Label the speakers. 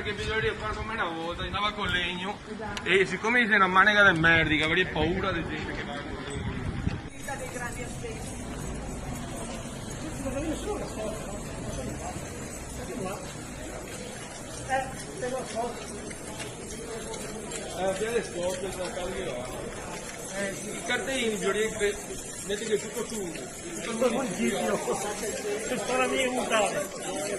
Speaker 1: che bisogna fare come una volta, andava con legno e siccome c'è una manica di merda, che avrei paura di gente che va con legno.
Speaker 2: Dei grandi aspetti.
Speaker 1: Abbiamo le scorte, sono caldi là. I cartellini bisogna metti che tutto su.
Speaker 3: Tutto il municipio. Tutta la mia mutata.